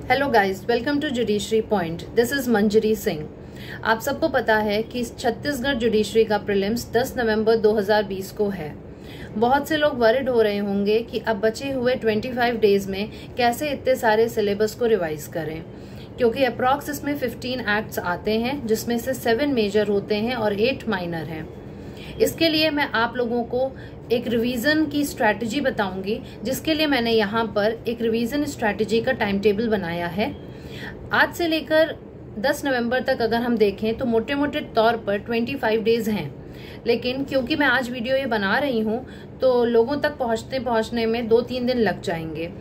Hello guys, welcome to judiciary point. This is Manjari Singh. आप सबको पता है कि छत्तीसगढ़ जुडिशरी का प्रीलिम्स 10 नवंबर 2020 को है। बहुत से लोग वरिड हो रहे होंगे कि अब बचे हुए 25 डेज में कैसे इतने सारे सिलेबस को रिवाइज करें, क्योंकि अप्रॉक्स इसमें 15 एक्ट्स आते हैं, जिसमें से 7 मेजर होते हैं और 8 माइनर हैं। इसके लिए मैं आप लोगों को एक रिवीजन की स्ट्रैटेजी बताऊंगी, जिसके लिए मैंने यहाँ पर एक रिवीजन स्ट्रैटेजी का टाइम टेबल बनाया है। आज से लेकर 10 नवंबर तक अगर हम देखें तो मोटे मोटे तौर पर 25 डेज हैं, लेकिन क्योंकि मैं आज वीडियो ये बना रही हूँ तो लोगों तक पहुँचने में 2-3 दिन लग जाएंगे।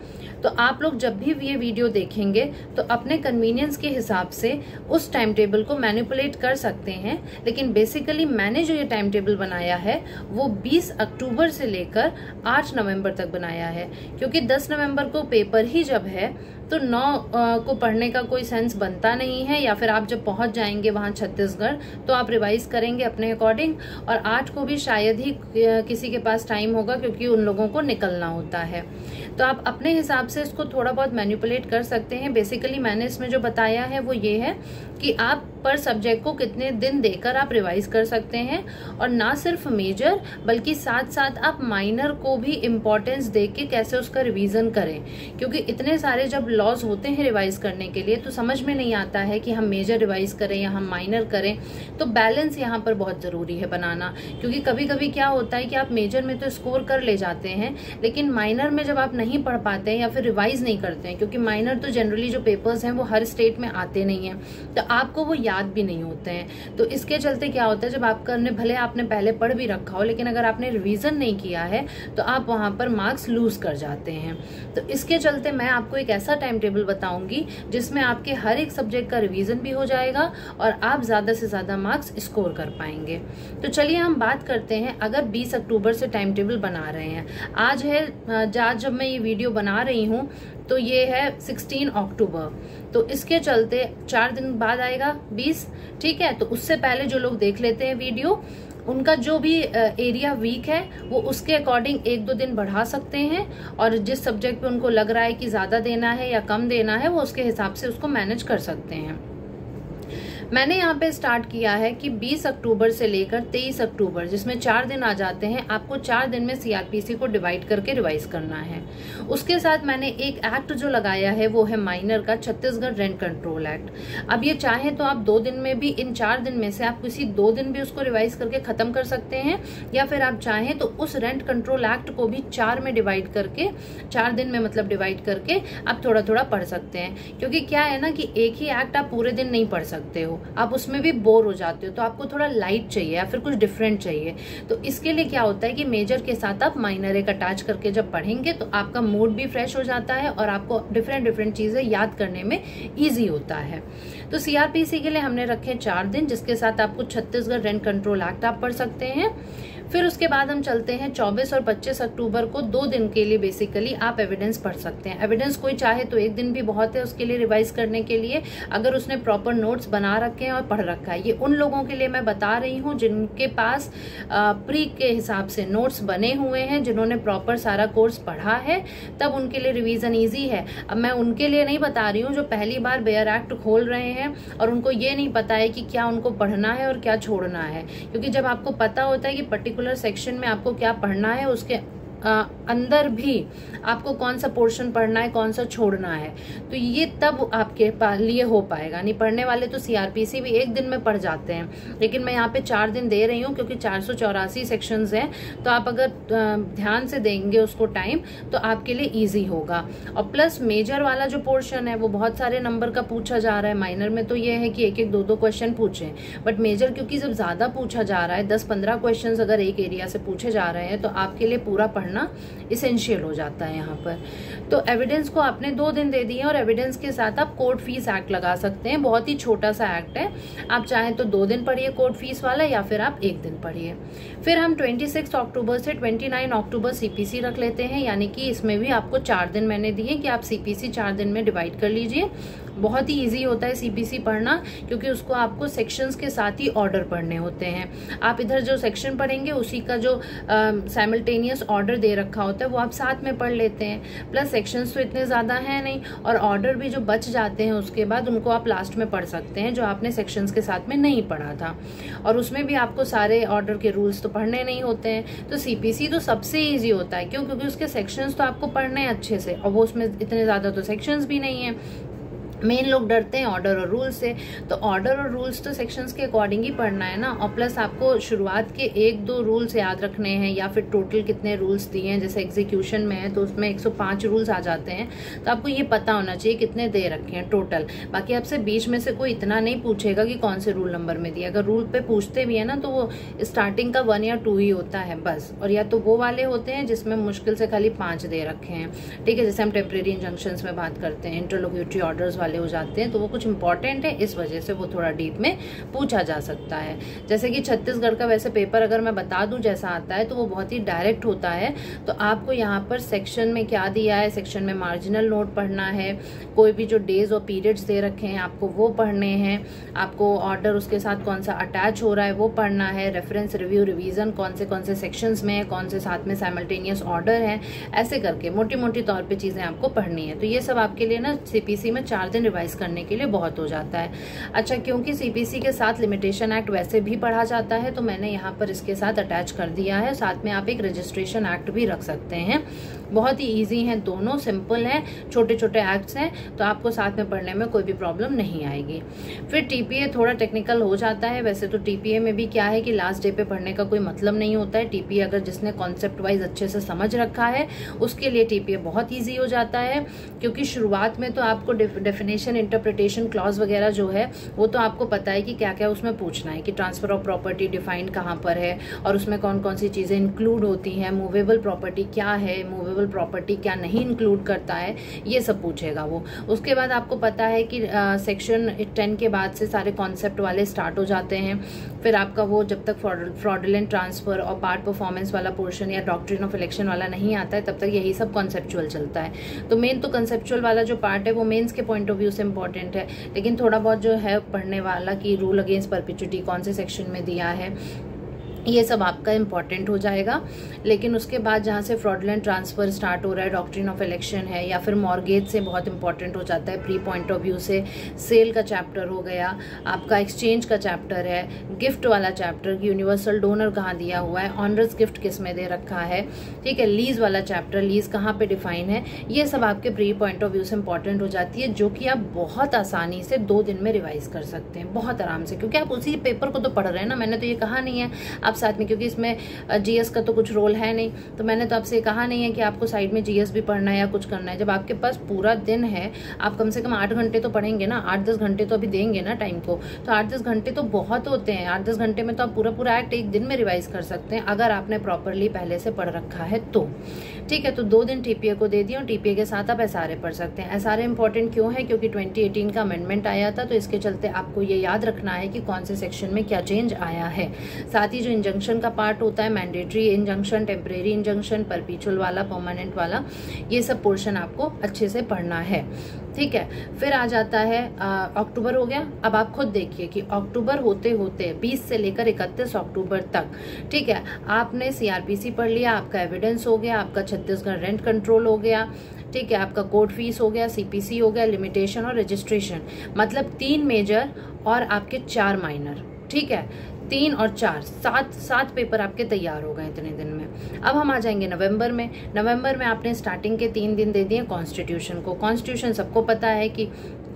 तो आप लोग जब भी ये वीडियो देखेंगे तो अपने कन्वीनियंस के हिसाब से उस टाइम टेबल को मैनिपुलेट कर सकते हैं। लेकिन बेसिकली मैंने जो ये टाइम टेबल बनाया है वो 20 अक्टूबर से लेकर 8 नवंबर तक बनाया है, क्योंकि 10 नवंबर को पेपर ही जब है तो 9 को पढ़ने का कोई सेंस बनता नहीं है, या फिर आप जब पहुंच जाएंगे वहां छत्तीसगढ़ तो आप रिवाइज करेंगे अपने अकॉर्डिंग, और 8 को भी शायद ही किसी के पास टाइम होगा क्योंकि उन लोगों को निकलना होता है। तो आप अपने हिसाब से इसको थोड़ा बहुत मैनिपुलेट कर सकते हैं। बेसिकली मैंने इसमें जो बताया है वो ये है कि आप पर सब्जेक्ट को कितने दिन देकर आप रिवाइज कर सकते हैं, और ना सिर्फ मेजर बल्कि साथ साथ आप माइनर को भी इम्पोर्टेंस देके कैसे उसका रिवीजन करें, क्योंकि इतने सारे जब लॉज होते हैं रिवाइज करने के लिए तो समझ में नहीं आता है कि हम मेजर रिवाइज करें या हम माइनर करें। तो बैलेंस यहाँ पर बहुत जरूरी है बनाना, क्योंकि कभी कभी क्या होता है कि आप मेजर में तो स्कोर कर ले जाते हैं, लेकिन माइनर में जब आप नहीं पढ़ पाते हैं या फिर रिवाइज नहीं करते हैं, क्योंकि माइनर तो जनरली जो पेपर्स हैं वो हर स्टेट में आते नहीं है, तो आपको वो याद भी नहीं होते हैं। तो इसके चलते क्या होता है, जब भले आपने पहले पढ़ भी रखा हो लेकिन अगर आपने रिवीजन नहीं किया है तो आप वहां पर मार्क्स लूज कर जाते हैं। तो इसके चलते मैं आपको एक ऐसा टाइम टेबल बताऊंगी जिसमें आपके हर एक सब्जेक्ट का रिवीजन भी हो जाएगा और आप ज्यादा से ज्यादा मार्क्स स्कोर कर पाएंगे। तो चलिए हम बात करते हैं। अगर 20 अक्टूबर से टाइम टेबल बना रहे हैं, आज है जब मैं ये वीडियो बना रही हूँ तो ये है 16 अक्टूबर, तो इसके चलते 4 दिन बाद आएगा 20, ठीक है। तो उससे पहले जो लोग देख लेते हैं वीडियो, उनका जो भी एरिया वीक है वो उसके अकॉर्डिंग 1-2 दिन बढ़ा सकते हैं, और जिस सब्जेक्ट पे उनको लग रहा है कि ज्यादा देना है या कम देना है वो उसके हिसाब से उसको मैनेज कर सकते हैं। मैंने यहाँ पे स्टार्ट किया है कि 20 अक्टूबर से लेकर 23 अक्टूबर, जिसमें 4 दिन आ जाते हैं, आपको 4 दिन में सीआरपीसी को डिवाइड करके रिवाइज करना है। उसके साथ मैंने एक एक्ट जो लगाया है वो है माइनर का, छत्तीसगढ़ रेंट कंट्रोल एक्ट। अब ये चाहे तो आप 2 दिन में भी, इन 4 दिन में से आप किसी 2 दिन भी उसको रिवाइज करके खत्म कर सकते हैं, या फिर आप चाहें तो उस रेंट कंट्रोल एक्ट को भी 4 में डिवाइड करके, 4 दिन में मतलब डिवाइड करके आप थोड़ा थोड़ा पढ़ सकते हैं। क्योंकि क्या है ना कि एक ही एक्ट आप पूरे दिन नहीं पढ़ सकते हो, आप उसमें भी बोर हो जाते हो, तो आपको थोड़ा लाइट चाहिए या फिर कुछ डिफरेंट चाहिए। तो इसके लिए क्या होता है कि मेजर के साथ आप माइनर एक अटैच करके जब पढ़ेंगे तो आपका मूड भी फ्रेश हो जाता है और आपको डिफरेंट चीजें याद करने में इजी होता है। तो सीआरपीसी के लिए हमने रखे 4 दिन, जिसके साथ आपको छत्तीसगढ़ रेंट कंट्रोल एक्ट आप पढ़ सकते हैं। फिर उसके बाद हम चलते हैं 24 और 25 अक्टूबर को, 2 दिन के लिए बेसिकली आप एविडेंस पढ़ सकते हैं। एविडेंस कोई चाहे तो 1 दिन भी बहुत है उसके लिए रिवाइज करने के लिए, अगर उसने प्रॉपर नोट्स बना रखे हैं और पढ़ रखा है। ये उन लोगों के लिए मैं बता रही हूँ जिनके पास प्री के हिसाब से नोट्स बने हुए हैं, जिन्होंने प्रॉपर सारा कोर्स पढ़ा है, तब उनके लिए रिवीजन ईजी है। अब मैं उनके लिए नहीं बता रही हूँ जो पहली बार बेयर एक्ट खोल रहे हैं और उनको ये नहीं पता है कि क्या उनको पढ़ना है और क्या छोड़ना है, क्योंकि जब आपको पता होता है कि पर्टिकुलर सेक्शन में आपको क्या पढ़ना है, उसके अंदर भी आपको कौन सा पोर्शन पढ़ना है, कौन सा छोड़ना है, तो ये तब आपके लिए हो पाएगा। नहीं पढ़ने वाले तो सीआरपीसी भी 1 दिन में पढ़ जाते हैं, लेकिन मैं यहाँ पे 4 दिन दे रही हूँ क्योंकि 484 सेक्शंस हैं, तो आप अगर ध्यान से देंगे उसको टाइम तो आपके लिए इजी होगा। और प्लस मेजर वाला जो पोर्शन है वो बहुत सारे नंबर का पूछा जा रहा है। माइनर में तो ये है कि 1-1, 2-2 क्वेश्चन पूछे, बट मेजर क्योंकि जब ज्यादा पूछा जा रहा है, 10-15 क्वेश्चन अगर एक एरिया से पूछे जा रहे हैं, तो आपके लिए पूरा पढ़ना इसेंशियल हो जाता है यहाँ पर। तो एविडेंस को आपने 2 दिन दे दिए, और एविडेंस के साथ आप कोर्ट फीस एक्ट लगा सकते हैं। बहुत ही छोटा सा एक्ट है, आप चाहें तो 2 दिन पढ़िए कोर्ट फीस वाला, या फिर आप 1 दिन पढ़िए। फिर हम 26 अक्टूबर से 29 अक्टूबर सीपीसी रख लेते हैं, यानी कि इसमें भी आपको 4 दिन मैंने दिए कि आप सीपीसी 4 दिन में डिवाइड कर लीजिए। बहुत ही इजी होता है सीपीसी पढ़ना, क्योंकि उसको आपको सेक्शंस के साथ ही ऑर्डर पढ़ने होते हैं। आप इधर जो सेक्शन पढ़ेंगे उसी का जो साइमल्टेनियस ऑर्डर दे रखा होता है वो आप साथ में पढ़ लेते हैं। प्लस सेक्शंस तो इतने ज़्यादा हैं नहीं, और ऑर्डर भी जो बच जाते हैं उसके बाद उनको आप लास्ट में पढ़ सकते हैं, जो आपने सेक्शंस के साथ में नहीं पढ़ा था। और उसमें भी आपको सारे ऑर्डर के रूल्स तो पढ़ने नहीं होते हैं। तो सीपीसी तो सबसे ईजी होता है, क्यों? क्योंकि उसके सेक्शंस तो आपको पढ़ने हैं अच्छे से, और वो उसमें इतने ज़्यादा तो सेक्शंस भी नहीं है। मेन लोग डरते हैं ऑर्डर और रूल्स से, तो ऑर्डर और रूल्स तो सेक्शंस के अकॉर्डिंग ही पढ़ना है ना। और प्लस आपको शुरुआत के 1-2 रूल्स याद रखने हैं, या फिर टोटल कितने रूल्स दिए हैं। जैसे एग्जीक्यूशन में है तो उसमें 105 रूल्स आ जाते हैं, तो आपको ये पता होना चाहिए कितने दे रखे हैं टोटल। बाकी आपसे बीच में से कोई इतना नहीं पूछेगा कि कौन से रूल नंबर में दिया। अगर रूल पे पूछते भी है ना, तो वो स्टार्टिंग का 1 या 2 ही होता है बस, और या तो वो वाले होते हैं जिसमें मुश्किल से खाली 5 दे रखे हैं, ठीक है। जैसे हम टेम्परेरी इंजंक्शंस में बात करते हैं, इंटरलोक्यूटरी ऑर्डर्स वाले हो जाते हैं, तो वो कुछ इंपॉर्टेंट है, इस वजह से वो थोड़ा डीप में पूछा जा सकता है। जैसे कि छत्तीसगढ़ का वैसे पेपर अगर मैं बता दूं जैसा आता है, तो वो बहुत ही डायरेक्ट होता है। तो आपको यहाँ पर सेक्शन में क्या दिया है, सेक्शन में मार्जिनल नोट पढ़ना है, कोई भी जो डेज और पीरियड्स दे रखे हैं आपको वो पढ़ने हैं, आपको ऑर्डर उसके साथ कौन सा अटैच हो रहा है वो पढ़ना है, रेफरेंस, रिव्यू, रिवीजन कौन से सेक्शंस में है, कौन से साथ में साइमल्टेनियस ऑर्डर है, ऐसे करके मोटी मोटी तौर पे चीजें आपको पढ़नी है। तो ये सब आपके लिए ना सीपीसी में 4 दिन रिवाइज करने के लिए बहुत हो जाता है। अच्छा, क्योंकि सीपीसी के साथ लिमिटेशन एक्ट वैसे भी पढ़ा जाता है, तो मैंने यहाँ पर इसके साथ अटैच कर दिया है। साथ में आप एक रजिस्ट्रेशन एक्ट भी रख सकते हैं। बहुत ही इजी हैं दोनों, सिंपल हैं, छोटे छोटे एक्ट्स हैं, तो आपको साथ में पढ़ने में कोई भी प्रॉब्लम नहीं आएगी। फिर टीपीए थोड़ा टेक्निकल हो जाता है। वैसे तो टीपीए में भी क्या है कि लास्ट डे पे पढ़ने का कोई मतलब नहीं होता है। टीपीए अगर जिसने कॉन्सेप्ट वाइज अच्छे से समझ रखा है उसके लिए टीपीए बहुत ईजी हो जाता है, क्योंकि शुरुआत में तो आपको डेफिनेशन, इंटरप्रिटेशन, क्लॉज वगैरह जो है वो तो आपको पता है कि क्या क्या उसमें पूछना है, कि ट्रांसफर ऑफ प्रॉपर्टी डिफाइन कहाँ पर है और उसमें कौन कौन सी चीजें इंक्लूड होती हैं, मूवेबल प्रॉपर्टी क्या है, मूवेबल प्रॉपर्टी क्या नहीं इंक्लूड करता है, ये सब पूछेगा वो। उसके बाद आपको पता है कि सेक्शन 10 के बाद से सारे कॉन्सेप्ट वाले स्टार्ट हो जाते हैं। फिर आपका वो जब तक फ्रॉडुलेंट ट्रांसफर और पार्ट परफॉर्मेंस वाला पोर्शन या डॉक्ट्रिन ऑफ इलेक्शन वाला नहीं आता है, तब तक यही सब कॉन्सेप्चुअल चलता है। तो मेन तो कंसेप्चुअल वाला जो पार्ट है वो मेंस के पॉइंट ऑफ व्यू से इंपॉर्टेंट है, लेकिन थोड़ा बहुत जो है पढ़ने वाला कि रूल अगेंस्ट परपेचुइटी कौन से सेक्शन में दिया है, ये सब आपका इंपॉर्टेंट हो जाएगा। लेकिन उसके बाद जहाँ से फ्रॉडुलेंट ट्रांसफर स्टार्ट हो रहा है, डॉक्ट्रिन ऑफ इलेक्शन है, या फिर मॉर्गेज से बहुत इंपॉर्टेंट हो जाता है प्री पॉइंट ऑफ व्यू से, सेल का चैप्टर हो गया, आपका एक्सचेंज का चैप्टर है, गिफ्ट वाला चैप्टर, यूनिवर्सल डोनर कहाँ दिया हुआ है, ऑनरस गिफ्ट किस में दे रखा है, ठीक है, लीज वाला चैप्टर, लीज कहाँ पे डिफाइन है, ये सब आपके प्री पॉइंट ऑफ व्यू से इंपॉर्टेंट हो जाती है, जो कि आप बहुत आसानी से 2 दिन में रिवाइज कर सकते हैं, बहुत आराम से, क्योंकि आप उसी पेपर को तो पढ़ रहे हैं ना। मैंने तो ये कहा नहीं है आप साथ में, क्योंकि इसमें जीएस का तो कुछ रोल है नहीं, तो मैंने तो आपसे कहा नहीं है कि आपको साइड में जीएस भी पढ़ना है या कुछ करना है। जब आपके पास पूरा दिन है, आप कम से कम 8 घंटे तो पढ़ेंगे ना, 8-10 घंटे तो अभी देंगे ना टाइम को, तो 8-10 घंटे तो बहुत होते हैं। 8-10 घंटे में तो आप पूरा एक्ट एक दिन में रिवाइज कर सकते हैं, अगर आपने प्रॉपरली पहले से पढ़ रखा है तो, ठीक है। तो 2 दिन टीपीए को दे दिया, और टीपीए के साथ आप एसआरए पढ़ सकते हैं। एसआरए इंपॉर्टेंट क्यों है? क्योंकि 2018 का अमेंडमेंट आया था, तो इसके चलते आपको ये याद रखना है कि कौन से सेक्शन में क्या चेंज आया है। साथ ही जो इंजंक्शन का पार्ट होता है, मैंडेटरी इंजंक्शन, टेम्परेरी इंजंक्शन, परपीचुअल वाला, परमानेंट वाला, ये सब पोर्शन आपको अच्छे से पढ़ना है, ठीक है। फिर आ जाता है अक्टूबर हो गया। अब आप खुद देखिए कि अक्टूबर होते होते 20 से लेकर 31 अक्टूबर तक, ठीक है, आपने सीआरपीसी पढ़ लिया, आपका एविडेंस हो गया, आपका छत्तीसगढ़ रेंट कंट्रोल हो गया, ठीक है, आपका कोर्ट फीस हो गया, सीपीसी हो गया, लिमिटेशन और रजिस्ट्रेशन, मतलब 3 मेजर और आपके 4 माइनर, ठीक है, 3 और 4, 7 पेपर आपके तैयार हो गए इतने दिन में। अब हम आ जाएंगे नवंबर में। नवंबर में आपने स्टार्टिंग के 3 दिन दे दिए कॉन्स्टिट्यूशन को। कॉन्स्टिट्यूशन सबको पता है कि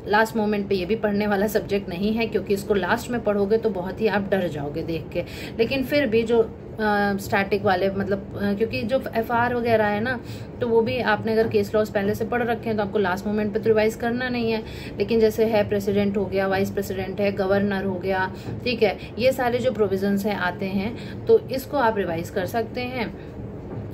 लास्ट मोमेंट पे ये भी पढ़ने वाला सब्जेक्ट नहीं है, क्योंकि इसको लास्ट में पढ़ोगे तो बहुत ही आप डर जाओगे देख के। लेकिन फिर भी जो स्टैटिक वाले, मतलब क्योंकि जो एफआर वगैरह है ना, तो वो भी आपने अगर केस लॉस पहले से पढ़ रखे हैं तो आपको लास्ट मोमेंट पे तो रिवाइज करना नहीं है। लेकिन जैसे है प्रेसिडेंट हो गया, वाइस प्रेसिडेंट है, गवर्नर हो गया, ठीक है, ये सारे जो प्रोविजंस हैं आते हैं, तो इसको आप रिवाइज कर सकते हैं।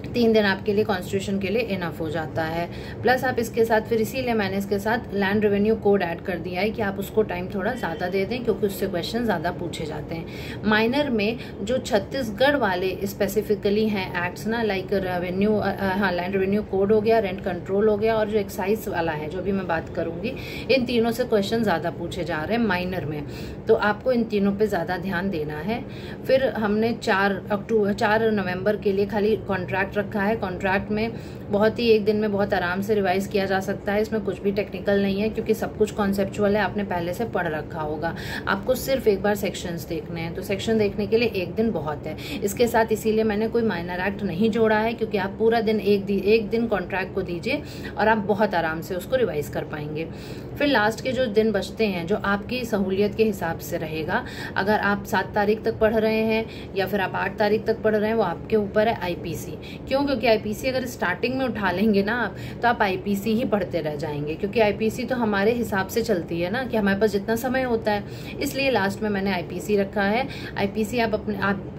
3 दिन आपके लिए कॉन्स्टिट्यूशन के लिए इनफ हो जाता है। प्लस आप इसके साथ फिर इसीलिए मैंने इसके साथ लैंड रेवेन्यू कोड ऐड कर दिया है कि आप उसको टाइम थोड़ा ज़्यादा दे दें, क्योंकि उससे क्वेश्चन ज़्यादा पूछे जाते हैं। माइनर में जो छत्तीसगढ़ वाले स्पेसिफिकली हैं एक्ट्स ना, लाइक रेवेन्यू, हाँ, लैंड रेवेन्यू कोड हो गया, रेंट कंट्रोल हो गया, और जो एक्साइज वाला है जो भी मैं बात करूंगी, इन तीनों से क्वेश्चन ज़्यादा पूछे जा रहे हैं माइनर में, तो आपको इन तीनों पर ज़्यादा ध्यान देना है। फिर हमने 4 नवंबर के लिए खाली कॉन्ट्रैक्ट रखा है कॉन्ट्रैक्ट में, बहुत ही एक दिन में बहुत आराम से रिवाइज किया जा सकता है। इसमें कुछ भी टेक्निकल नहीं है क्योंकि सब कुछ कॉन्सेप्चुअल है, आपने पहले से पढ़ रखा होगा। आपको सिर्फ एक बार सेक्शंस देखने हैं, तो सेक्शन देखने के लिए एक दिन बहुत है। इसके साथ इसीलिए मैंने कोई माइनर एक्ट नहीं जोड़ा है, क्योंकि आप पूरा दिन एक दिन कॉन्ट्रैक्ट को दीजिए और आप बहुत आराम से उसको रिवाइज कर पाएंगे। फिर लास्ट के जो दिन बचते हैं, जो आपकी सहूलियत के हिसाब से रहेगा, अगर आप 7 तारीख तक पढ़ रहे हैं या फिर आप 8 तारीख तक पढ़ रहे हैं, वो आपके ऊपर है। आईपीसी क्यों? क्योंकि आईपीसी अगर स्टार्टिंग में उठा लेंगे ना आप, तो आप आईपीसी ही पढ़ते रह जाएंगे, क्योंकि आईपीसी तो हमारे हिसाब से चलती है ना, कि हमारे पास जितना समय होता है, इसलिए लास्ट में मैंने आईपीसी रखा है। आईपीसी आप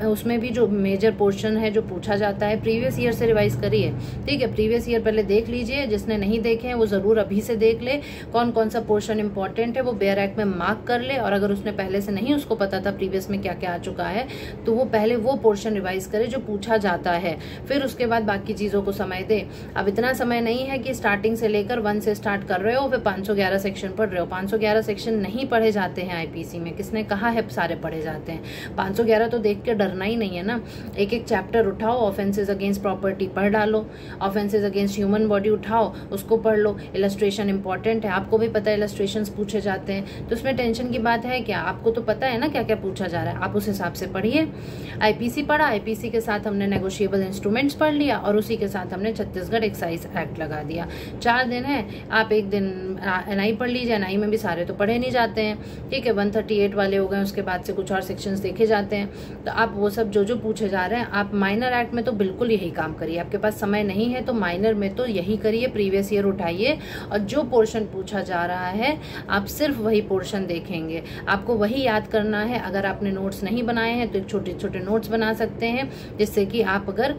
उसमें भी जो मेजर पोर्शन है जो पूछा जाता है, प्रीवियस ईयर से रिवाइज करिए, ठीक है। प्रीवियस ईयर पहले देख लीजिए, जिसने नहीं देखे हैं वो जरूर अभी से देख ले, कौन कौन सा पोर्शन इंपॉर्टेंट है वो बेयर एक्ट में मार्क कर ले, और अगर उसने पहले से नहीं उसको पता था प्रीवियस में क्या क्या आ चुका है, तो वो पहले वो पोर्शन रिवाइज करे जो पूछा जाता है, फिर उसके बाद बाकी चीजों को समय दे। अब इतना समय नहीं है कि स्टार्टिंग से लेकर 1 से स्टार्ट कर रहे हो फिर 511 सेक्शन पढ़ रहे हो। 511 सेक्शन नहीं पढ़े जाते हैं आईपीसी में, किसने कहा है सारे पढ़े जाते हैं? 511 तो देख के डरना ही नहीं है ना। एक एक चैप्टर उठाओ, ऑफेंसेस अगेंस्ट प्रॉपर्टी पढ़ डालो, ऑफेंसेस अगेंस्ट ह्यूमन बॉडी उठाओ, उसको पढ़ लो। इलस्ट्रेशन इंपॉर्टेंट है, आपको भी पता है इलस्ट्रेशंस पूछे जाते हैं, तो उसमें टेंशन की बात है क्या? आपको तो पता है ना क्या क्या पूछा जा रहा है, आप उस हिसाब से पढ़िए। आईपीसी पढ़ा, आईपीसी के साथ हमने नेगोशिएबल इंस्ट्रूमेंट्स पढ़ लिया, और उसी के साथ हमने छत्तीसगढ़ एक्साइज एक्ट लगा दिया। 4 दिन है, आप एक दिन एनआई पढ़ लीजिए। एनआई में भी सारे तो पढ़े नहीं जाते हैं, ठीक है। 138 वाले हो गए, उसके बाद से कुछ और सेक्शंस देखे जाते हैं, तो आप वो सब जो जो पूछे जा रहे हैं, आप माइनर एक्ट में तो बिल्कुल यही काम करिए। आपके पास समय नहीं है तो माइनर में तो यही करिए, प्रीवियस ईयर उठाइए, और जो पोर्शन पूछा जा रहा है आप सिर्फ वही पोर्शन देखेंगे। आपको वही याद करना है। अगर आपने नोट्स नहीं बनाए हैं तो एक छोटे छोटे नोट्स बना सकते हैं, जिससे कि आप अगर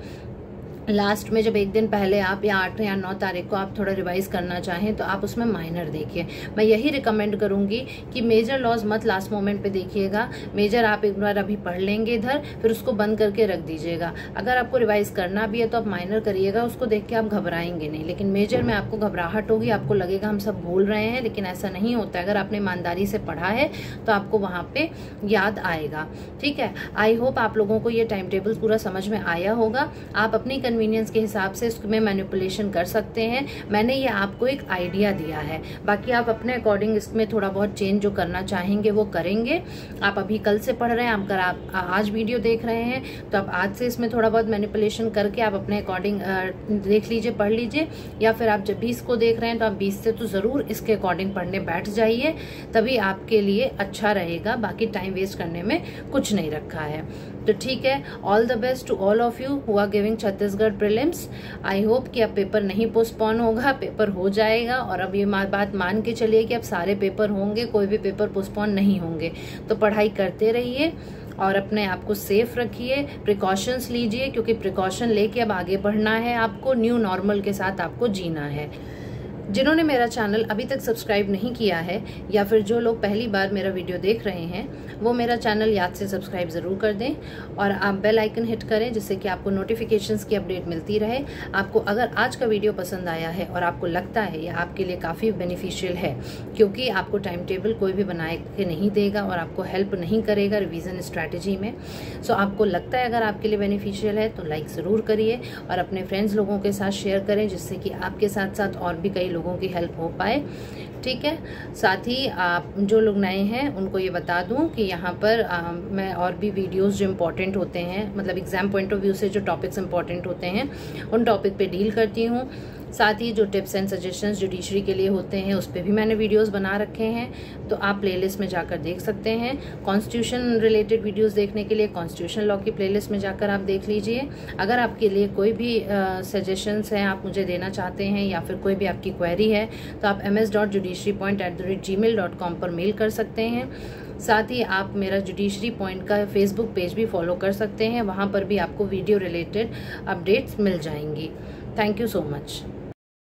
लास्ट में जब एक दिन पहले आप या 8 या 9 तारीख को आप थोड़ा रिवाइज करना चाहें तो आप उसमें माइनर देखिए। मैं यही रिकमेंड करूंगी कि मेजर लॉज मत लास्ट मोमेंट पे देखिएगा। मेजर आप एक बार अभी पढ़ लेंगे इधर, फिर उसको बंद करके रख दीजिएगा। अगर आपको रिवाइज करना भी है तो आप माइनर करिएगा, उसको देख के आप घबराएंगे नहीं। लेकिन मेजर में आपको घबराहट होगी, आपको लगेगा हम सब भूल रहे हैं, लेकिन ऐसा नहीं होता है। अगर आपने ईमानदारी से पढ़ा है तो आपको वहाँ पे याद आएगा, ठीक है। आई होप आप लोगों को ये टाइम टेबल पूरा समझ में आया होगा। आप अपनी कन्वीनियंस के हिसाब से इसमें मैनिपुलेशन कर सकते हैं। मैंने ये आपको एक आइडिया दिया है, बाकी आप अपने अकॉर्डिंग इसमें थोड़ा बहुत चेंज जो करना चाहेंगे वो करेंगे। आप अभी कल से पढ़ रहे हैं, अगर आप आज वीडियो देख रहे हैं तो आप आज से इसमें थोड़ा बहुत मैनिपुलेशन करके आप अपने अकॉर्डिंग देख लीजिए, पढ़ लीजिए। या फिर आप जब 20 को देख रहे हैं तो आप 20 से तो जरूर इसके अकॉर्डिंग पढ़ने बैठ जाइए, तभी आपके लिए अच्छा रहेगा। बाकी टाइम वेस्ट करने में कुछ नहीं रखा है। तो ठीक है, all the best to all of you who are giving Chhattisgarh prelims. I hope कि अब पेपर नहीं पोस्टपोन होगा, पेपर हो जाएगा। और अब ये बात मान के चलिए कि अब सारे पेपर होंगे, कोई भी पेपर पोस्टपोन नहीं होंगे। तो पढ़ाई करते रहिए और अपने आप को सेफ रखिए, प्रिकॉशंस लीजिए, क्योंकि प्रिकॉशन लेके अब आगे बढ़ना है आपको, न्यू नॉर्मल के साथ आपको जीना है। जिन्होंने मेरा चैनल अभी तक सब्सक्राइब नहीं किया है, या फिर जो लोग पहली बार मेरा वीडियो देख रहे हैं, वो मेरा चैनल याद से सब्सक्राइब ज़रूर कर दें और आप बेल आइकन हिट करें, जिससे कि आपको नोटिफिकेशंस की अपडेट मिलती रहे। आपको अगर आज का वीडियो पसंद आया है और आपको लगता है यह आपके लिए काफ़ी बेनिफिशियल है, क्योंकि आपको टाइम टेबल कोई भी बना के नहीं देगा और आपको हेल्प नहीं करेगा रिवीजन स्ट्रैटेजी में, सो आपको लगता है अगर आपके लिए बेनिफिशियल है तो लाइक ज़रूर करिए और अपने फ्रेंड्स लोगों के साथ शेयर करें, जिससे कि आपके साथ साथ और भी कई लोगों की हेल्प हो पाए, ठीक है। साथ ही आप जो लोग नए हैं उनको ये बता दूं कि यहाँ पर मैं और भी वीडियोस जो इम्पोर्टेंट होते हैं, मतलब एग्जाम पॉइंट ऑफ व्यू से जो टॉपिक्स इम्पोर्टेंट होते हैं उन टॉपिक पे डील करती हूँ। साथ ही जो टिप्स एंड सजेशंस जुडिशरी के लिए होते हैं उस पर भी मैंने वीडियोस बना रखे हैं, तो आप प्लेलिस्ट में जाकर देख सकते हैं। कॉन्स्टिट्यूशन रिलेटेड वीडियोस देखने के लिए कॉन्स्टिट्यूशन लॉ की प्लेलिस्ट में जाकर आप देख लीजिए। अगर आपके लिए कोई भी सजेशंस हैं, आप मुझे देना चाहते हैं, या फिर कोई भी आपकी क्वेरी है, तो आप ms.judiciarypoint@gmail.com पर मेल कर सकते हैं। साथ ही आप मेरा जुडिशरी पॉइंट का फेसबुक पेज भी फॉलो कर सकते हैं, वहाँ पर भी आपको वीडियो रिलेटेड अपडेट्स मिल जाएंगी। Thank you so much.